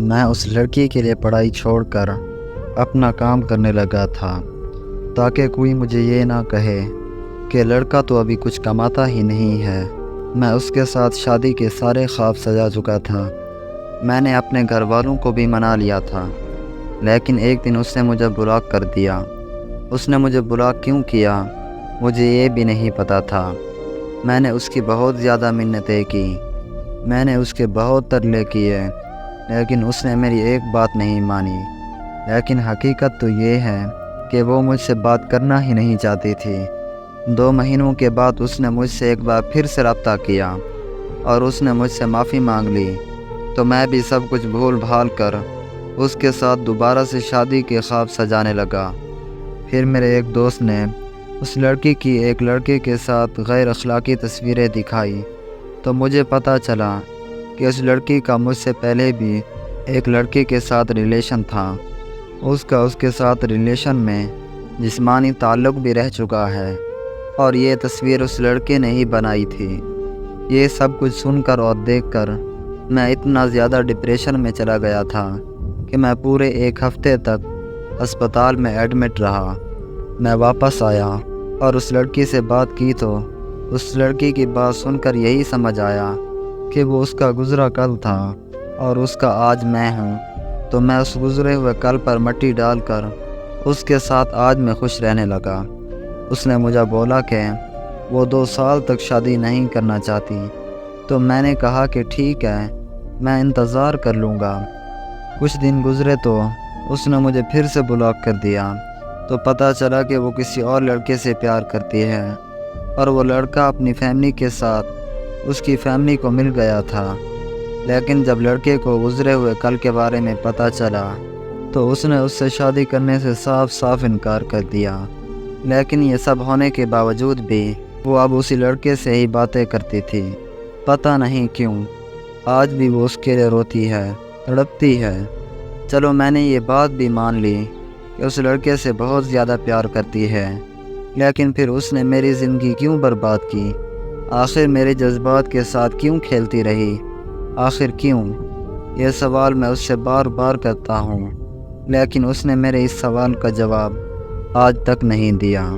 میں اس لڑکی کے لیے پڑھائی چھوڑ کر اپنا کام کرنے لگا تھا تاکہ کوئی مجھے یہ نہ کہے کہ لڑکا تو ابھی کچھ کماتا ہی نہیں ہے۔ میں اس کے ساتھ شادی کے سارے خواب سجا چکا تھا۔ میں نے اپنے گھر والوں کو بھی منا لیا تھا، لیکن ایک دن اس نے مجھے بلاک کر دیا۔ اس نے مجھے بلاک کیوں کیا مجھے یہ بھی نہیں پتہ تھا۔ میں نے اس کی بہت زیادہ منتیں کی، میں نے اس کے بہت ترلے کیے، لیکن اس نے میری ایک بات نہیں مانی۔ لیکن حقیقت تو یہ ہے کہ وہ مجھ سے بات کرنا ہی نہیں چاہتی تھی۔ 2 مہینوں کے بعد اس نے مجھ سے ایک بار پھر سے رابطہ کیا اور اس نے مجھ سے معافی مانگ لی، تو میں بھی سب کچھ بھول بھال کر اس کے ساتھ دوبارہ سے شادی کے خواب سجانے لگا۔ پھر میرے ایک دوست نے اس لڑکی کی ایک لڑکے کے ساتھ غیر اخلاقی تصویریں دکھائی، تو مجھے پتہ چلا کہ اس لڑکی کا مجھ سے پہلے بھی ایک لڑکے کے ساتھ ریلیشن تھا۔ اس کا اس کے ساتھ ریلیشن میں جسمانی تعلق بھی رہ چکا ہے، اور یہ تصویر اس لڑکے نے ہی بنائی تھی۔ یہ سب کچھ سن کر اور دیکھ کر میں اتنا زیادہ ڈپریشن میں چلا گیا تھا کہ میں پورے 1 ہفتے تک ہسپتال میں ایڈمٹ رہا۔ میں واپس آیا اور اس لڑکی سے بات کی تو اس لڑکی کی بات سن کر یہی سمجھ آیا کہ وہ اس کا گزرا کل تھا اور اس کا آج میں ہوں۔ تو میں اس گزرے ہوئے کل پر مٹی ڈال کر اس کے ساتھ آج میں خوش رہنے لگا۔ اس نے مجھے بولا کہ وہ 2 سال تک شادی نہیں کرنا چاہتی، تو میں نے کہا کہ ٹھیک ہے، میں انتظار کر لوں گا۔ کچھ دن گزرے تو اس نے مجھے پھر سے بلاک کر دیا، تو پتہ چلا کہ وہ کسی اور لڑکے سے پیار کرتی ہے، اور وہ لڑکا اپنی فیملی کے ساتھ اس کی فیملی کو مل گیا تھا۔ لیکن جب لڑکے کو گزرے ہوئے کل کے بارے میں پتہ چلا تو اس نے اس سے شادی کرنے سے صاف صاف انکار کر دیا۔ لیکن یہ سب ہونے کے باوجود بھی وہ اب اسی لڑکے سے ہی باتیں کرتی تھی۔ پتہ نہیں کیوں آج بھی وہ اس کے لیے روتی ہے، تڑپتی ہے۔ چلو میں نے یہ بات بھی مان لی کہ اس لڑکے سے بہت زیادہ پیار کرتی ہے، لیکن پھر اس نے میری زندگی کیوں برباد کی؟ آخر میرے جذبات کے ساتھ کیوں کھیلتی رہی؟ آخر کیوں؟ یہ سوال میں اس سے بار بار کرتا ہوں، لیکن اس نے میرے اس سوال کا جواب آج تک نہیں دیا۔